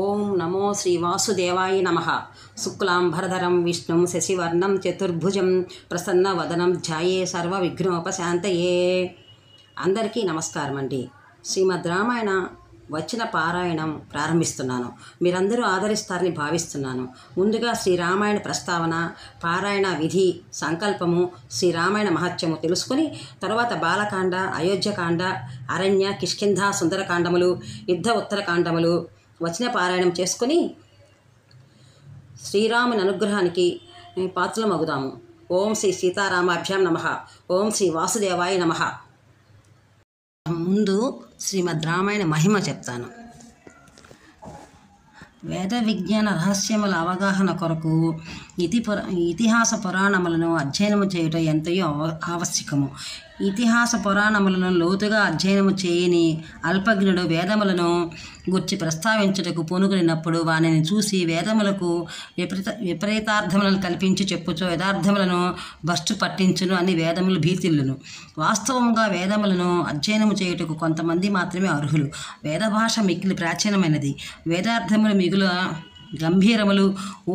ఓం నమో శ్రీ వాసుదేవాయ నమః. శుక్లాంబరధరం విష్ణుం శశివర్ణం చతుర్భుజం ప్రసన్నవదనం ధ్యాయే సర్వ విఘ్నోపశాంతయే. అందరికీ నమస్కారం అండి. శ్రీమద్ రామాయణ వచ్చిన పారాయణం ప్రారంభిస్తున్నాను. మీరందరూ ఆదరిస్తారని భావిస్తున్నాను. ముందుగా శ్రీరామాయణ ప్రస్తావన, పారాయణ విధి, సంకల్పము, శ్రీరామాయణ మహత్యము తెలుసుకొని తర్వాత బాలకాండ, అయోధ్యకాండ, అరణ్య, కిష్కింధ, సుందరకాండములు, యుద్ధ ఉత్తరకాండములు వచన పారాయణం చేసుకొని శ్రీరాముని అనుగ్రహానికి పాత్రలమగుదాము. ఓం శ్రీ సీతారామాభ్యాం నమః. ఓం శ్రీ వాసుదేవాయ నమః. ముందు శ్రీమద్ రామాయణ మహిమ చెప్తాను. వేద విజ్ఞాన రహస్యముల అవగాహన కొరకు ఇతిహాస పురాణములను అధ్యయనము చేయుట ఎంతయో ఆవశ్యకము. ఇతిహాస పురాణములను లోతుగా అధ్యయనము చేయని అల్పజ్ఞుడు వేదములను గుర్చి ప్రస్తావించుటకు పూనుకున్నప్పుడు వానిని చూసి వేదములకు విపరీతార్థములను కల్పించి చెప్పుచో యథార్థములను భ్రష్టు పట్టించును అని వేదములు భీతిల్లును. వాస్తవముగా వేదములను అధ్యయనము చేయుటకు కొంతమంది మాత్రమే అర్హులు. వేద భాష మిక్కిలి ప్రాచీనమైనది. వేదార్థములు మిగులు గంభీరములు,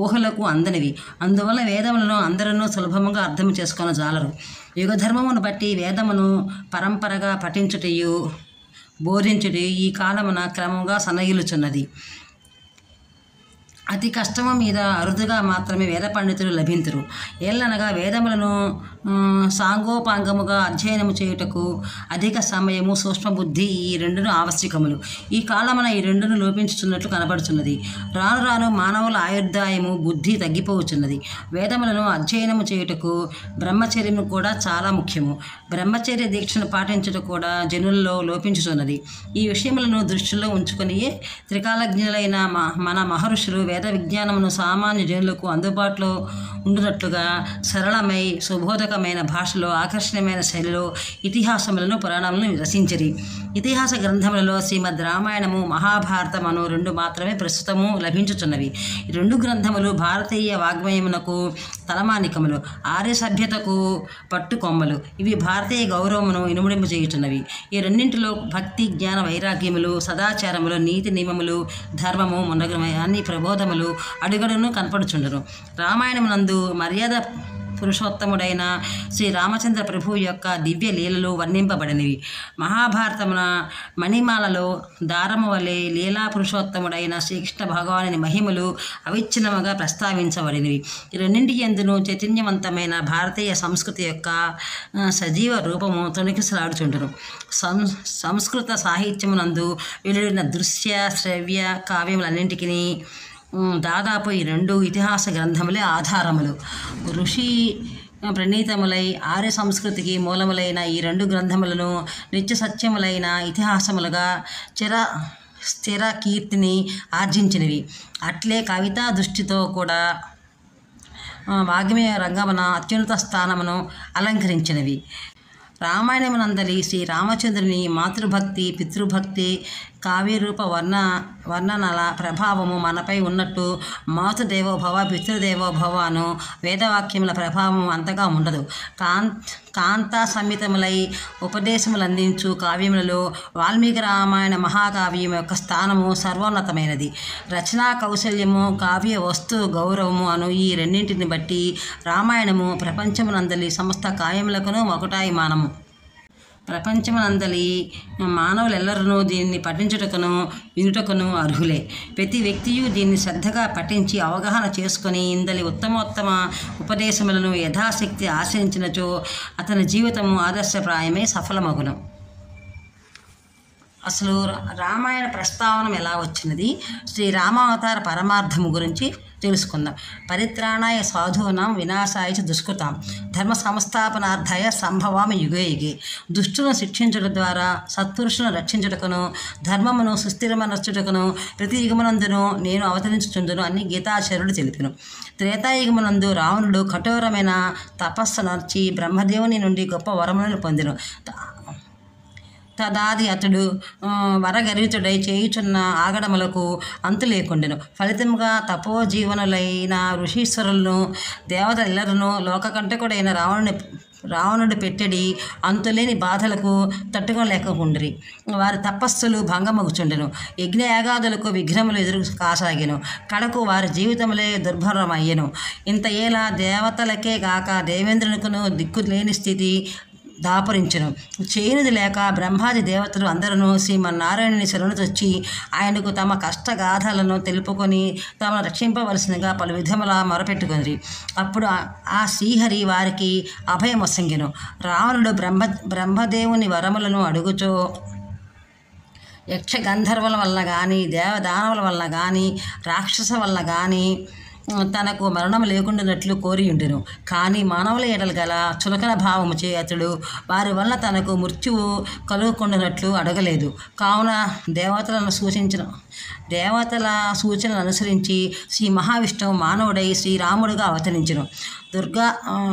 ఊహలకు అందనివి. అందువల్ల వేదములను అందరూ సులభముగా అర్థం చేసుకొని జాలరు. యుగధర్మమును బట్టి వేదమును పరంపరగా పఠించుటయు బోధించుటయు ఈ కాలమున క్రమంగా సన్నగిలుచున్నది. అతి కష్టము మీద అరుదుగా మాత్రమే వేద పండితులు లభింతురు. ఏళ్ళనగా వేదములను సాంగోపాంగముగా అధ్యయనము చేయుటకు అధిక సమయము, సూక్ష్మబుద్ధి ఈ రెండును ఆవశ్యకములు. ఈ కాలమున ఈ రెండును లోపించుచున్నట్లు కనబడుచున్నది. రాను రాను మానవుల ఆయుర్దాయము, బుద్ధి తగ్గిపోవచ్చున్నది. వేదములను అధ్యయనము చేయుటకు బ్రహ్మచర్యము కూడా చాలా ముఖ్యము. బ్రహ్మచర్య దీక్షను పాటించుట కూడా జనులలో లోపించుచున్నది. ఈ విషయములను దృష్టిలో ఉంచుకొని త్రికాలజ్ఞులైన మన మహర్షులు వేద విజ్ఞానమును సామాన్య జనులకు అందుబాటులో ఉండునట్లుగా సరళమై సుబోధకమైన భాషలో, ఆకర్షణీయమైన శైలిలో ఇతిహాసములను, పురాణములను రచించిరి. ఇతిహాస గ్రంథములలో శ్రీమద్ రామాయణము, మహాభారతం అను రెండు మాత్రమే ప్రస్తుతము లభించుచున్నవి. ఈ రెండు గ్రంథములు భారతీయ వాగ్మయమునకు తలమానికములు, ఆర్య సభ్యతకు పట్టుకొమ్మలు. ఇవి భారతీయ గౌరవమును ఇనుముడింపు చేయుచున్నవి. ఈ రెండింటిలో భక్తి, జ్ఞాన, వైరాగ్యములు, సదాచారములు, నీతి నియమములు, ధర్మము మున్నగునవి అన్ని ప్రబోధములు అడుగడును కనపడుచుండును. రామాయణమునందు మర్యాద పురుషోత్తముడైన శ్రీ రామచంద్ర ప్రభువు యొక్క దివ్య లీలలు వర్ణింపబడినవి. మహాభారతమున మణిమాలలో దారము వలె లీలా పురుషోత్తముడైన శ్రీకృష్ణ భగవానుని మహిమలు అవిచ్ఛిన్నముగా ప్రస్తావించబడినవి. ఈ రెండింటి యందును చైతన్యవంతమైన భారతీయ సంస్కృతి యొక్క సజీవ రూపము తొణికిసలాడుచుండును. సంస్కృత సాహిత్యమునందు వెలువడిన దృశ్య, శ్రవ్య కావ్యములన్నింటికి దాదాపు ఈ రెండు ఇతిహాస గ్రంథములే ఆధారములు. ఋషి ప్రణీతములై ఆర్య సంస్కృతికి మూలములైన ఈ రెండు గ్రంథములను నిత్య సత్యములైన ఇతిహాసములుగా స్థిర కీర్తిని ఆర్జించినవి. అట్లే కవితా దృష్టితో కూడా వాగ్మయ రంగమున అత్యున్నత స్థానమును అలంకరించినవి. రామాయణమునందలి శ్రీ రామచంద్రుని మాతృభక్తి, పితృభక్తి, కావ్యరూప వర్ణనల ప్రభావము మనపై ఉన్నట్టు మాతృదేవోభవ, పితృదేవోభవ అను వేదవాక్యముల ప్రభావం అంతగా ఉండదు. కాంతా సంహితములై ఉపదేశములందించు కావ్యములలో వాల్మీకి రామాయణ మహాకావ్యం యొక్క స్థానము సర్వోన్నతమైనది. రచనా కౌశల్యము, కావ్య వస్తు గౌరవము అను ఈ రెండింటిని బట్టి రామాయణము ప్రపంచమునందలి సమస్త కావ్యములకును ఒకటాయమానము. ప్రపంచమునందలి మానవులెల్లరూ దీన్ని పఠించుటకును వినుటకును అర్హులే. ప్రతి వ్యక్తియు దీన్ని శ్రద్ధగా పఠించి అవగాహన చేసుకొని ఇందలి ఉత్తమోత్తమ ఉపదేశములను యథాశక్తి ఆచరించినచో అతని జీవితము ఆదర్శప్రాయమై సఫలమగును. అసలు రామాయణ ప్రస్తావన ఎలా వచ్చినది, శ్రీరామావతార పరమార్థము గురించి తెలుసుకుందాం. పరిత్రాణాయ సాధూనాం వినాశాయ చ దుష్కృతాం ధర్మ సంస్థాపనార్థాయ సంభవామి యుగే యుగే. దుష్టులను శిక్షించడం ద్వారా సత్పురుషులను రక్షించుటకును ధర్మమును సుస్థిరమనర్చుటకును ప్రతి యుగమునందును నేను అవతరించుచుందును అని గీతాచార్యుడు తెలిపెను. త్రేతాయుగమునందు రావణుడు కఠోరమైన తపస్సు నర్చి బ్రహ్మదేవుని నుండి గొప్ప వరములను పొందెను. తదాది అతడు వరగరితుడై చేయుచున్న ఆగడములకు అంతు లేకుండెను. ఫలితముగా తపోజీవనులైన ఋషీశ్వరులను, దేవతలెల్లరూ లోకకంటకుడైన రావణుని రావణుడు పెట్టెడి అంతులేని బాధలకు తట్టుకోలేకుండ్రి. వారి తపస్సులు భంగమగుచుండెను. యజ్ఞయాగాదులకు విఘ్నములు ఎదురు కాసాగెను. కడకు వారి జీవితములే దుర్భరమయ్యెను. ఇంత ఏలా దేవతలకే గాక దేవేంద్రునికును దిక్కు లేని స్థితి దాపురించెను. చేయునిది లేక బ్రహ్మాది దేవతలు అందరూ శ్రీమన్నారాయణుని శరణుతొచ్చి ఆయనకు తమ కష్టగాథలను తెలుపుకొని తమను రక్షింపవలసినగా పలు విధములా మొరపెట్టుకొనిరి. అప్పుడు ఆ శ్రీహరి వారికి అభయమొసంగెను. రావణుడు బ్రహ్మదేవుని వరములను అడుగుచో యక్ష గంధర్వుల వలన కానీ దేవదానవుల వలన కానీ రాక్షస వలన కానీ తనకు మరణం లేకుండానట్లు కోరియుండెను. కానీ మానవుల ఎడల గల చులకన భావముచే అతడు వారి వలన తనకు మృత్యువు కలుగకుండానట్లు అడగలేదు. కావున దేవతల సూచనలు అనుసరించి శ్రీ మహావిష్ణువు మానవుడై శ్రీరాముడుగా అవతరించెను.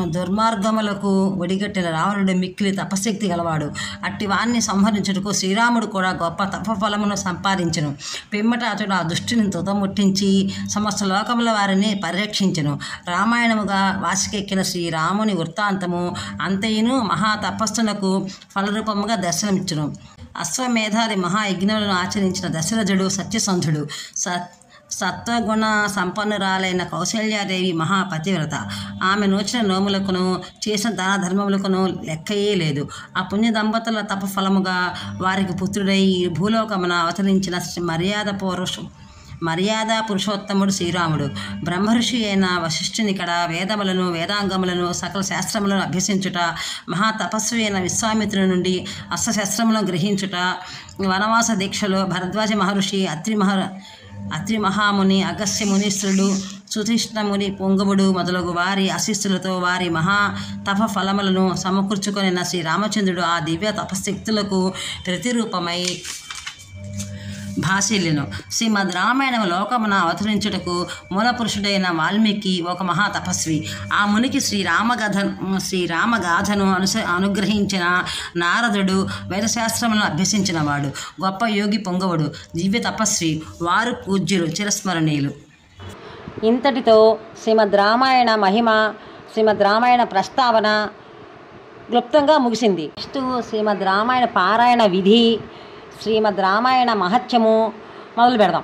దుర్మార్గములకు ఒడిగట్టిన రావణుడు మిక్కిలి తపశక్తి గలవాడు. అట్టి వారిని సంహరించుటకు శ్రీరాముడు కూడా గొప్ప తపఫలమును సంపాదించెను. పిమ్మట అతడు ఆ దుష్టిని తుదముట్టించి సమస్త లోకముల వారిని పరిరక్షించెను. రామాయణముగా వాసికెక్కిన శ్రీరాముని వృత్తాంతము అంతయును మహాతపస్సునకు ఫలరూపముగా దర్శనమిచ్చును. అశ్వమేధాది మహాయజ్ఞములను ఆచరించిన దశరథుడు సత్యసంధుడు. సత్వగుణ సంపన్నురాలైన కౌశల్యాదేవి మహాపతివ్రత. ఆమె నోచిన నోములకును చేసిన దాన ధర్మములకును లెక్కయే లేదు. ఆ పుణ్య దంపతుల తపఫలముగా వారికి పుత్రుడై భూలోకమున అవతరించిన మర్యాద పురుషోత్తముడు శ్రీరాముడు. బ్రహ్మర్షి అయిన వశిష్ఠునికడ వేదములను వేదాంగములను సకల శాస్త్రములను అభ్యసించుట, మహాతపస్వి అయిన విశ్వామిత్రుని నుండి అస్త్రశస్త్రములను గ్రహించుట, వనవాస దీక్షలో భరద్వాజ మహర్షి, అత్రి మహాముని, అగస్త్య మునీశ్వరుడు, సుధిష్ణముని పొంగవుడు మొదలగు వారి ఆశీస్సులతో వారి మహా తప ఫలములను సమకూర్చుకొనిన శ్రీరామచంద్రుడు ఆ దివ్య తపశక్తులకు ప్రతిరూపమై భాసిల్లును. శ్రీమద్ రామాయణం లోకమున అవతరించుటకు మూలపురుషుడైన వాల్మీకి ఒక మహాతపస్వి. ఆ మునికి శ్రీరామగాథను అనుగ్రహించిన నారదుడు వేదశాస్త్రములను అభ్యసించినవాడు. గొప్ప యోగి పొంగవుడు, దివ్య తపస్వి. వారు పూజ్యులు, చిరస్మరణీయులు. ఇంతటితో శ్రీమద్ రామాయణ మహిమ, శ్రీమద్ రామాయణ ప్రస్తావన క్లుప్తంగా ముగిసింది. నెక్స్ట్ శ్రీమద్ రామాయణ పారాయణ విధి, శ్రీమద్ రామాయణ మహత్యము మొదలు పెడదాం.